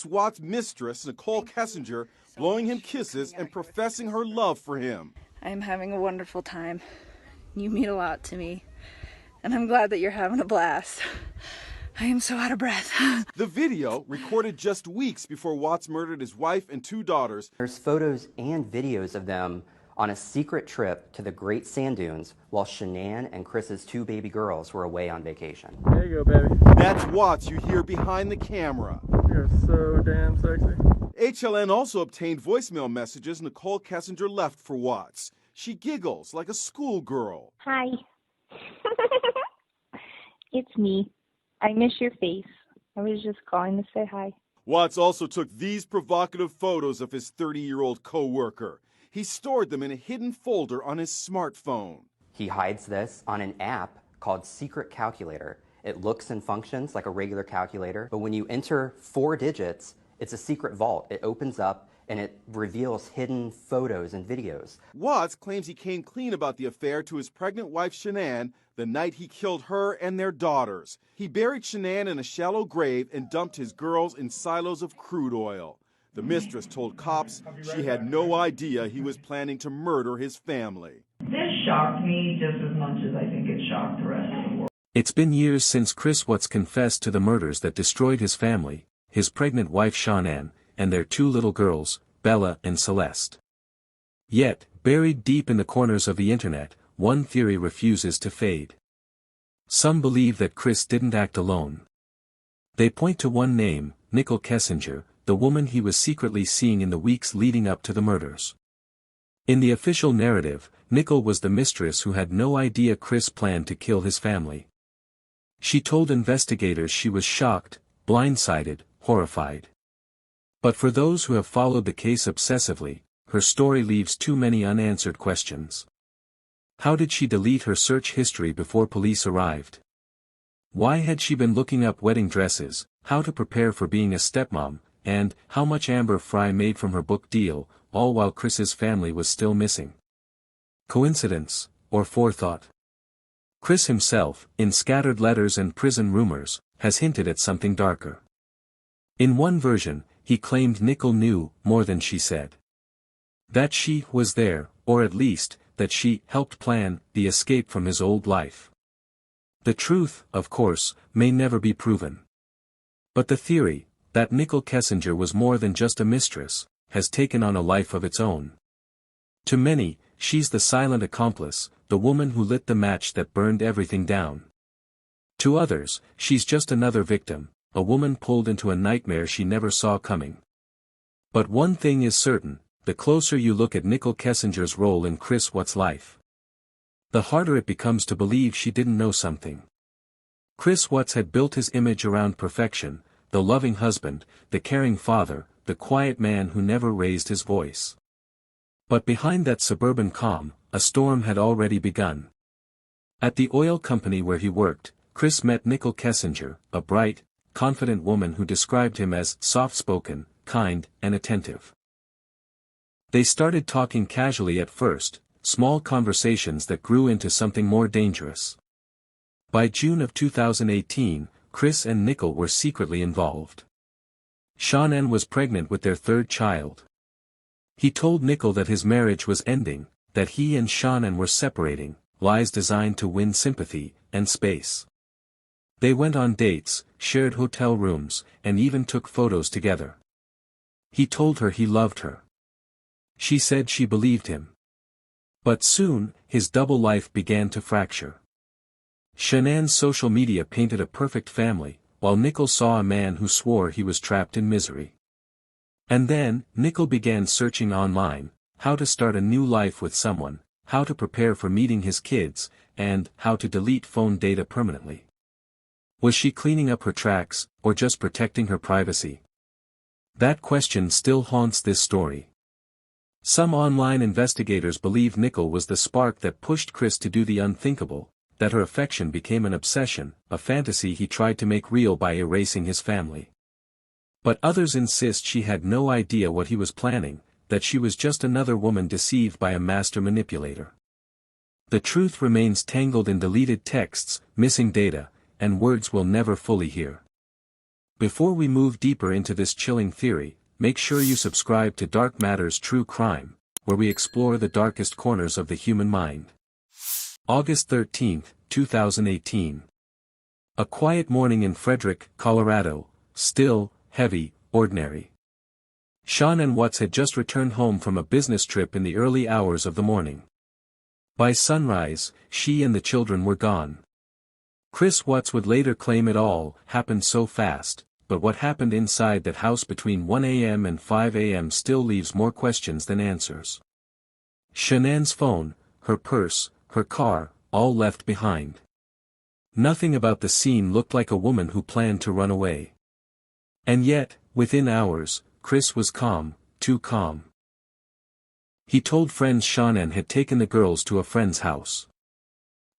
Chris Watts' mistress, Nichol Kessinger, blowing him kisses and professing her love for him. I'm having a wonderful time. You mean a lot to me, and I'm glad that you're having a blast. I am so out of breath. The video, recorded just weeks before Watts murdered his wife and 2 daughters. There's photos and videos of them on a secret trip to the Great Sand Dunes while Shanann and Chris's 2 baby girls were away on vacation. There you go, baby. That's Watts you hear behind the camera. You're so damn sexy. HLN also obtained voicemail messages Nichol Kessinger left for Watts. She giggles like a schoolgirl. Hi. It's me. I miss your face. I was just calling to say hi. Watts also took these provocative photos of his 30-year-old co-worker. He stored them in a hidden folder on his smartphone. He hides this on an app called Secret Calculator. It looks and functions like a regular calculator, but when you enter 4 digits, it's a secret vault. It opens up and it reveals hidden photos and videos. Watts claims he came clean about the affair to his pregnant wife Shanann the night he killed her and their daughters. He buried Shanann in a shallow grave and dumped his girls in silos of crude oil. The mistress told cops she had no idea he was planning to murder his family. This shocked me just as much as I think it shocked the rest of the world. It's been years since Chris Watts confessed to the murders that destroyed his family, his pregnant wife Shanann, and their 2 little girls, Bella and Celeste. Yet, buried deep in the corners of the internet, one theory refuses to fade. Some believe that Chris didn't act alone. They point to one name, Nichol Kessinger, the woman he was secretly seeing in the weeks leading up to the murders. In the official narrative, Nichol was the mistress who had no idea Chris planned to kill his family. She told investigators she was shocked, blindsided, horrified. But for those who have followed the case obsessively, her story leaves too many unanswered questions. How did she delete her search history before police arrived? Why had she been looking up wedding dresses, how to prepare for being a stepmom, and how much Amber Fry made from her book deal, all while Chris's family was still missing? Coincidence, or forethought? Chris himself, in scattered letters and prison rumors, has hinted at something darker. In one version, he claimed Nichol knew more than she said. That she was there, or at least, that she helped plan the escape from his old life. The truth, of course, may never be proven. But the theory, that Nichol Kessinger was more than just a mistress, has taken on a life of its own. To many, she's the silent accomplice, the woman who lit the match that burned everything down. To others, she's just another victim, a woman pulled into a nightmare she never saw coming. But one thing is certain, the closer you look at Nichol Kessinger's role in Chris Watts' life, the harder it becomes to believe she didn't know something. Chris Watts had built his image around perfection, the loving husband, the caring father, the quiet man who never raised his voice. But behind that suburban calm, a storm had already begun. At the oil company where he worked, Chris met Nichol Kessinger, a bright, confident woman who described him as soft-spoken, kind, and attentive. They started talking casually at first, small conversations that grew into something more dangerous. By June of 2018, Chris and Nichol were secretly involved. Shanann was pregnant with their 3rd child. He told Nichol that his marriage was ending, that he and Shanann were separating, lies designed to win sympathy and space. They went on dates, shared hotel rooms, and even took photos together. He told her he loved her. She said she believed him. But soon, his double life began to fracture. Shanann's social media painted a perfect family, while Nichol saw a man who swore he was trapped in misery. And then, Nichol began searching online, how to start a new life with someone, how to prepare for meeting his kids, and how to delete phone data permanently. Was she cleaning up her tracks, or just protecting her privacy? That question still haunts this story. Some online investigators believe Nichol was the spark that pushed Chris to do the unthinkable, that her affection became an obsession, a fantasy he tried to make real by erasing his family. But others insist she had no idea what he was planning, that she was just another woman deceived by a master manipulator. The truth remains tangled in deleted texts, missing data, and words we'll never fully hear. Before we move deeper into this chilling theory, make sure you subscribe to Dark Matters True Crime, where we explore the darkest corners of the human mind. August 13, 2018. A quiet morning in Frederick, Colorado, still, heavy, ordinary. Shanann Watts had just returned home from a business trip in the early hours of the morning. By sunrise, she and the children were gone. Chris Watts would later claim it all happened so fast, but what happened inside that house between 1 a.m. and 5 a.m. still leaves more questions than answers. Shanann's phone, her purse, her car, all left behind. Nothing about the scene looked like a woman who planned to run away. And yet, within hours, Chris was calm, too calm. He told friends Shanann had taken the girls to a friend's house.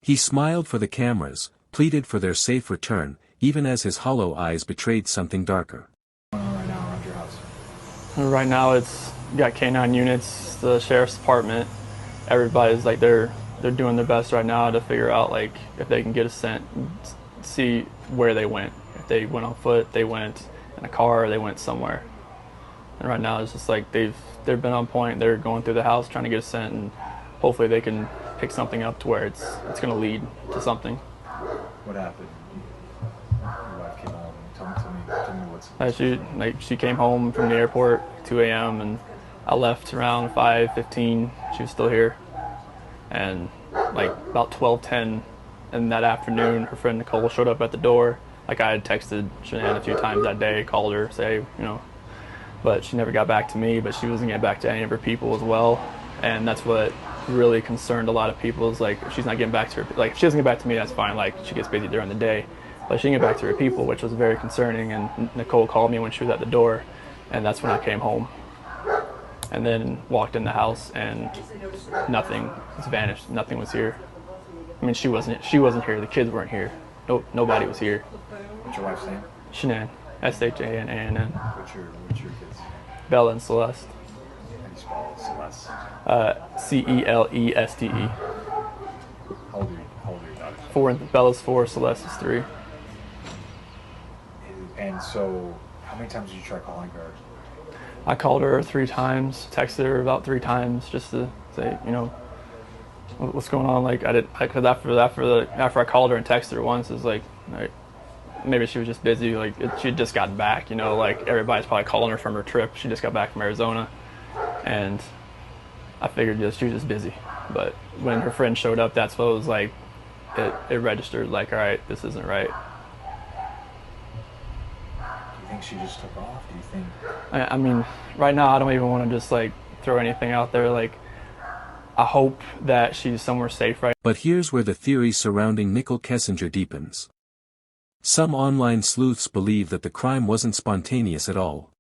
He smiled for the cameras, pleaded for their safe return, even as his hollow eyes betrayed something darker. Right now around your house? Right now it's got K9 units, the sheriff's department. Everybody's like they're doing their best right now to figure out like if they can get a scent, see where they went. If they went on foot, they went in a car, or they went somewhere. And right now it's just like they've been on point. They're going through the house trying to get a scent, and hopefully they can pick something up to where it's going to lead to something. What happened? Your wife came home. Tell me what's. She came home from the airport 2 a.m. and I left around 5:15. She was still here, and like about 12:10 in that afternoon, her friend Nichol showed up at the door. Like I had texted Shanann a few times that day, called her, say but she never got back to me. But she wasn't getting back to any of her people as well, and that's what really concerned a lot of people. Is like if she's not getting back to her, like if she doesn't get back to me, that's fine. Like she gets busy during the day, but she didn't get back to her people, which was very concerning. And Nichol called me when she was at the door, and that's when I came home, and then walked in the house, and nothing was vanished. Nothing was here. I mean, she wasn't here. The kids weren't here. Nope, nobody was here. What's your wife's name? Shanann, Shanann. What's your kids? Bella and Celeste. How do you spell it? Celeste? Celeste. How old are your daughters? 4. Bella's 4, Celeste is 3. And so, how many times did you try calling her? I called her 3 times, texted her about 3 times just to say, what's going on. Like because after I called her and texted her once, it's like maybe she was just busy. Like she had just gotten back. Like everybody's probably calling her from her trip. She just got back from Arizona, and I figured she was just busy. But when her friend showed up, that's what it was like. It registered like, all right, this isn't right. Do you think she just took off? Do you think? I mean, right now I don't even want to just like throw anything out there. Like I hope that she's somewhere safe right. But here's where the theory surrounding Nichol Kessinger deepens. Some online sleuths believe that the crime wasn't spontaneous at all.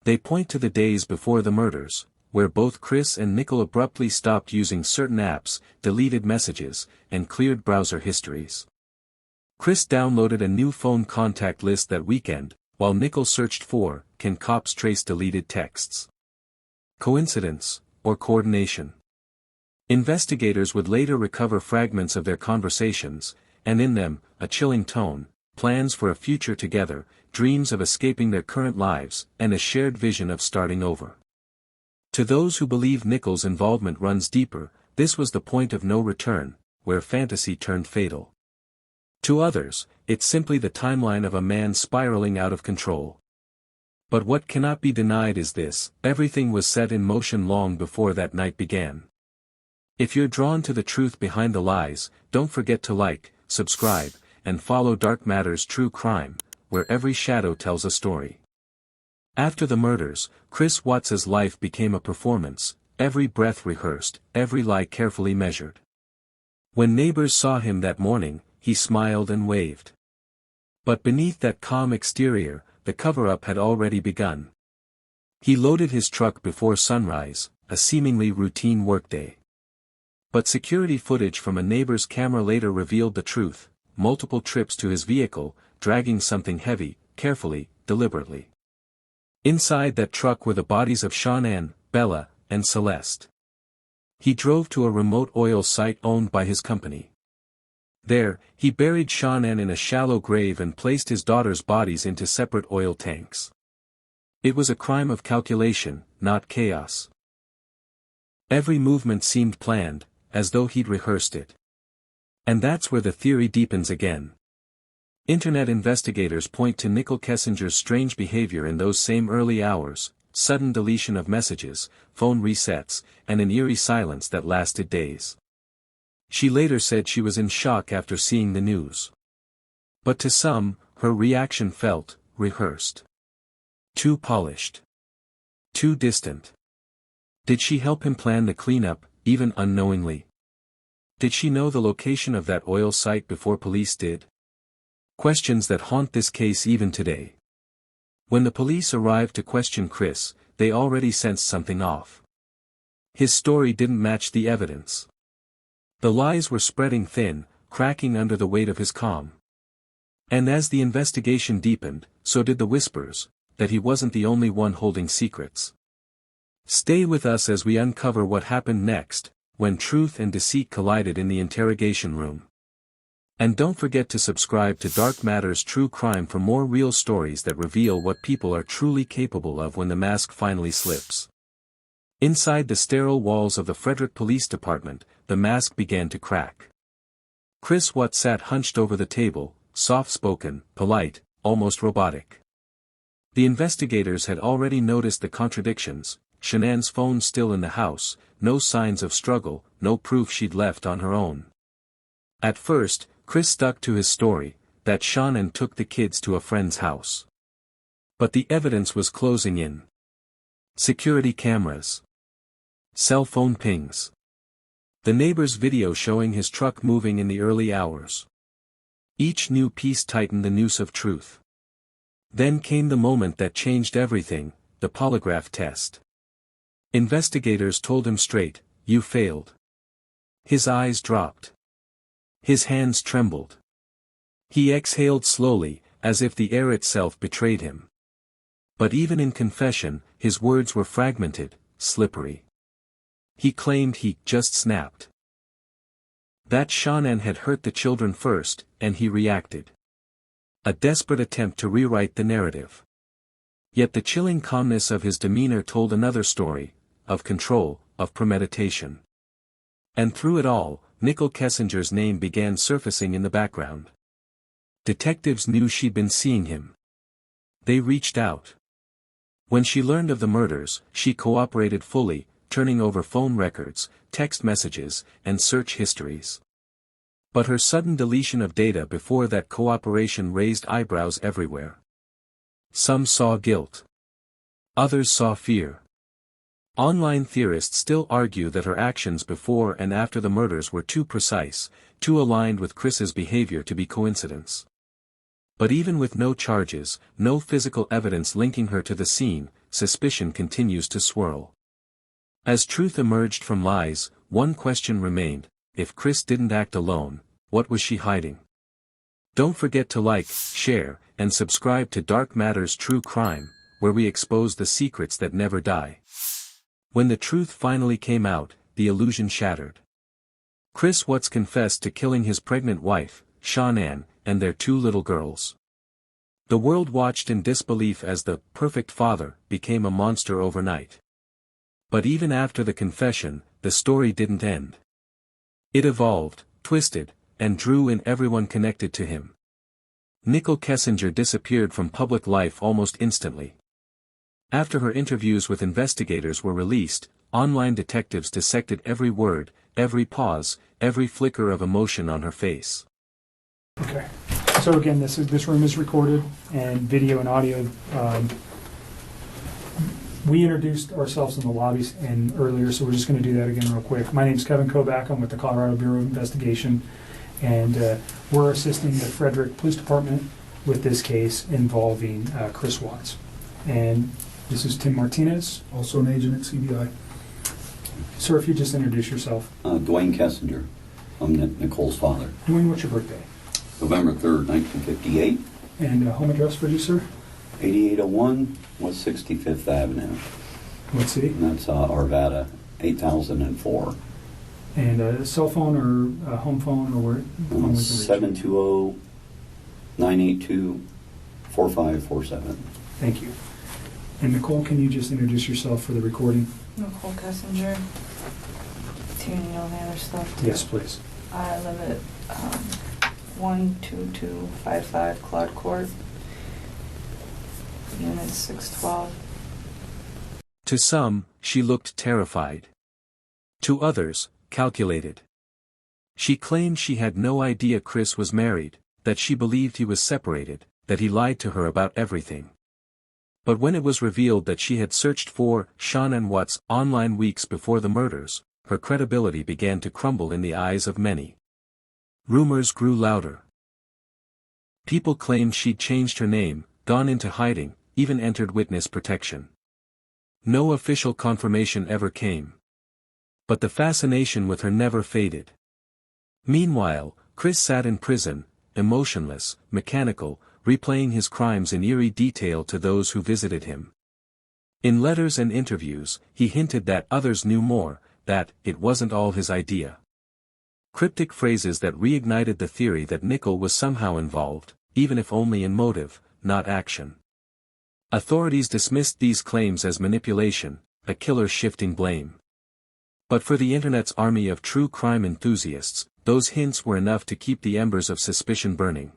They point to the days before the murders, where both Chris and Nichol abruptly stopped using certain apps, deleted messages, and cleared browser histories. Chris downloaded a new phone contact list that weekend, while Nichol searched for, can cops trace deleted texts? Coincidence, or coordination? Investigators would later recover fragments of their conversations, and in them, a chilling tone, plans for a future together, dreams of escaping their current lives, and a shared vision of starting over. To those who believe Nichol's involvement runs deeper, this was the point of no return, where fantasy turned fatal. To others, it's simply the timeline of a man spiraling out of control. But what cannot be denied is this: everything was set in motion long before that night began. If you're drawn to the truth behind the lies, don't forget to like, subscribe, and follow Dark Matters True Crime, where every shadow tells a story. After the murders, Chris Watts's life became a performance, every breath rehearsed, every lie carefully measured. When neighbors saw him that morning, he smiled and waved. But beneath that calm exterior, the cover-up had already begun. He loaded his truck before sunrise, a seemingly routine workday. But security footage from a neighbor's camera later revealed the truth: multiple trips to his vehicle, dragging something heavy, carefully, deliberately. Inside that truck were the bodies of Shanann, Bella, and Celeste. He drove to a remote oil site owned by his company. There, he buried Shanann in a shallow grave and placed his daughters' bodies into separate oil tanks. It was a crime of calculation, not chaos. Every movement seemed planned, as though he'd rehearsed it. And that's where the theory deepens again. Internet investigators point to Nichol Kessinger's strange behavior in those same early hours, sudden deletion of messages, phone resets, and an eerie silence that lasted days. She later said she was in shock after seeing the news. But to some, her reaction felt rehearsed. Too polished. Too distant. Did she help him plan the cleanup, even unknowingly? Did she know the location of that oil site before police did? Questions that haunt this case even today. When the police arrived to question Chris, they already sensed something off. His story didn't match the evidence. The lies were spreading thin, cracking under the weight of his calm. And as the investigation deepened, so did the whispers, that he wasn't the only one holding secrets. Stay with us as we uncover what happened next, when truth and deceit collided in the interrogation room. And don't forget to subscribe to Dark Matters True Crime for more real stories that reveal what people are truly capable of when the mask finally slips. Inside the sterile walls of the Frederick Police Department, the mask began to crack. Chris Watts sat hunched over the table, soft-spoken, polite, almost robotic. The investigators had already noticed the contradictions: Shanann's phone still in the house, no signs of struggle, no proof she'd left on her own. At first, Chris stuck to his story, that Shanann took the kids to a friend's house. But the evidence was closing in. Security cameras. Cell phone pings. The neighbor's video showing his truck moving in the early hours. Each new piece tightened the noose of truth. Then came the moment that changed everything, the polygraph test. Investigators told him straight, "You failed." His eyes dropped. His hands trembled. He exhaled slowly, as if the air itself betrayed him. But even in confession, his words were fragmented, slippery. He claimed he just snapped. That Shanann had hurt the children first, and he reacted. A desperate attempt to rewrite the narrative. Yet the chilling calmness of his demeanor told another story, of control, of premeditation. And through it all, Nichol Kessinger's name began surfacing in the background. Detectives knew she'd been seeing him. They reached out. When she learned of the murders, she cooperated fully, turning over phone records, text messages, and search histories. But her sudden deletion of data before that cooperation raised eyebrows everywhere. Some saw guilt. Others saw fear. Online theorists still argue that her actions before and after the murders were too precise, too aligned with Chris's behavior to be coincidence. But even with no charges, no physical evidence linking her to the scene, suspicion continues to swirl. As truth emerged from lies, one question remained: if Chris didn't act alone, what was she hiding? Don't forget to like, share, and subscribe to Dark Matters True Crime, where we expose the secrets that never die. When the truth finally came out, the illusion shattered. Chris Watts confessed to killing his pregnant wife, Shanann, and their 2 little girls. The world watched in disbelief as the perfect father became a monster overnight. But even after the confession, the story didn't end. It evolved, twisted, and drew in everyone connected to him. Nichol Kessinger disappeared from public life almost instantly. After her interviews with investigators were released, online detectives dissected every word, every pause, every flicker of emotion on her face. Okay. So again, this room is recorded, and video and audio. We introduced ourselves in the lobbies and earlier, so we're just going to do that again real quick. My name is Kevin Kovac. I'm with the Colorado Bureau of Investigation, and we're assisting the Frederick Police Department with this case involving Chris Watts. And this is Tim Martinez, also an agent at CBI. Sir, if you just introduce yourself. Dwayne Kessinger. I'm Nicole's father. Dwayne, what's your birthday? November 3rd, 1958. And home address for you, sir? 8801 West 65th Avenue. What city? And that's Arvada, 8004. And a cell phone or a home phone or where? 720-982-4547. Thank you. And Nicole, can you just introduce yourself for the recording? Nichol Kessinger. Do you need all the other stuff? Yes, please. I live at 12255 Claude Court, Unit 612. To some, she looked terrified. To others, calculated. She claimed she had no idea Chris was married, that she believed he was separated, that he lied to her about everything. But when it was revealed that she had searched for Shanann Watts online weeks before the murders, her credibility began to crumble in the eyes of many. Rumors grew louder. People claimed she'd changed her name, gone into hiding, even entered witness protection. No official confirmation ever came. But the fascination with her never faded. Meanwhile, Chris sat in prison, emotionless, mechanical, replaying his crimes in eerie detail to those who visited him. In letters and interviews, he hinted that others knew more, that it wasn't all his idea. Cryptic phrases that reignited the theory that Nichol was somehow involved, even if only in motive, not action. Authorities dismissed these claims as manipulation, a killer shifting blame. But for the internet's army of true crime enthusiasts, those hints were enough to keep the embers of suspicion burning.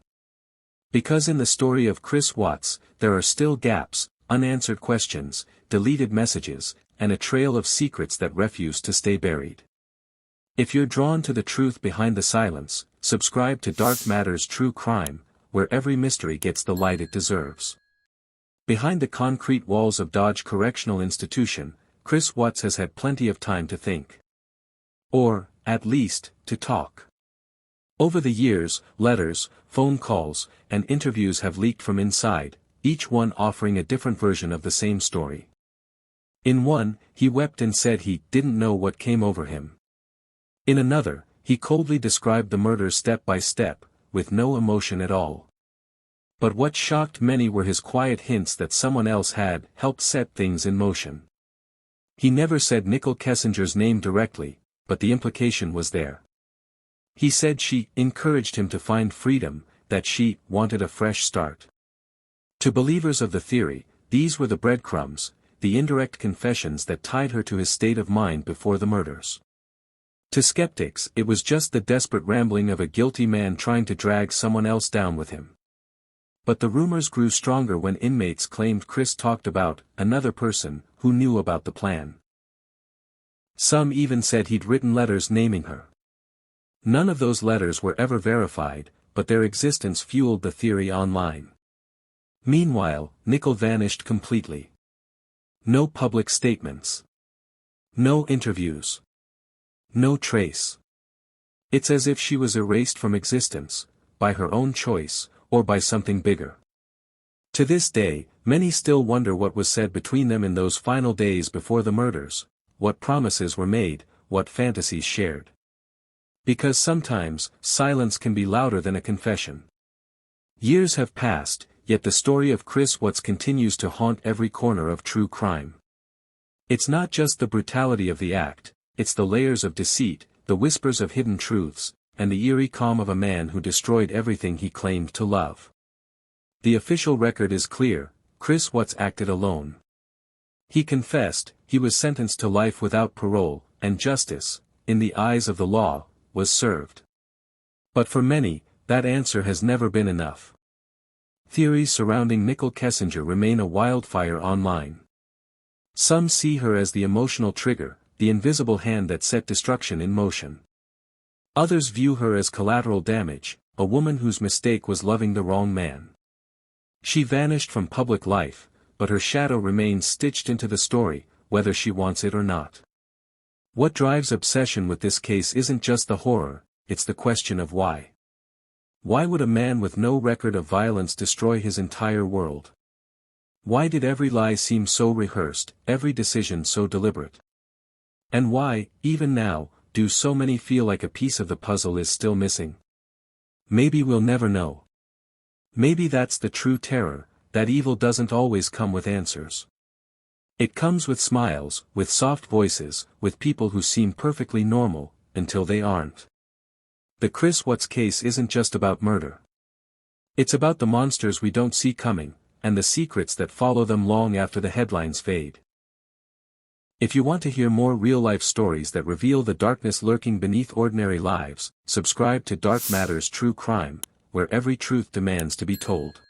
Because in the story of Chris Watts, there are still gaps, unanswered questions, deleted messages, and a trail of secrets that refuse to stay buried. If you're drawn to the truth behind the silence, subscribe to Dark Matters True Crime, where every mystery gets the light it deserves. Behind the concrete walls of Dodge Correctional Institution, Chris Watts has had plenty of time to think. Or, at least, to talk. Over the years, letters, phone calls, and interviews have leaked from inside, each one offering a different version of the same story. In one, he wept and said he didn't know what came over him. In another, he coldly described the murders step by step, with no emotion at all. But what shocked many were his quiet hints that someone else had helped set things in motion. He never said Nichol Kessinger's name directly, but the implication was there. He said she encouraged him to find freedom, that she wanted a fresh start. To believers of the theory, these were the breadcrumbs, the indirect confessions that tied her to his state of mind before the murders. To skeptics, it was just the desperate rambling of a guilty man trying to drag someone else down with him. But the rumors grew stronger when inmates claimed Chris talked about another person who knew about the plan. Some even said he'd written letters naming her. None of those letters were ever verified, but their existence fueled the theory online. Meanwhile, Nichol vanished completely. No public statements. No interviews. No trace. It's as if she was erased from existence, by her own choice, or by something bigger. To this day, many still wonder what was said between them in those final days before the murders, what promises were made, what fantasies shared. Because sometimes, silence can be louder than a confession. Years have passed, yet the story of Chris Watts continues to haunt every corner of true crime. It's not just the brutality of the act, it's the layers of deceit, the whispers of hidden truths, and the eerie calm of a man who destroyed everything he claimed to love. The official record is clear, Chris Watts acted alone. He confessed, he was sentenced to life without parole, and justice, in the eyes of the law, was served. But for many, that answer has never been enough. Theories surrounding Nichol Kessinger remain a wildfire online. Some see her as the emotional trigger, the invisible hand that set destruction in motion. Others view her as collateral damage, a woman whose mistake was loving the wrong man. She vanished from public life, but her shadow remains stitched into the story, whether she wants it or not. What drives obsession with this case isn't just the horror, it's the question of why. Why would a man with no record of violence destroy his entire world? Why did every lie seem so rehearsed, every decision so deliberate? And why, even now, do so many feel like a piece of the puzzle is still missing? Maybe we'll never know. Maybe that's the true terror, that evil doesn't always come with answers. It comes with smiles, with soft voices, with people who seem perfectly normal, until they aren't. The Chris Watts case isn't just about murder. It's about the monsters we don't see coming, and the secrets that follow them long after the headlines fade. If you want to hear more real-life stories that reveal the darkness lurking beneath ordinary lives, subscribe to Dark Matters True Crime, where every truth demands to be told.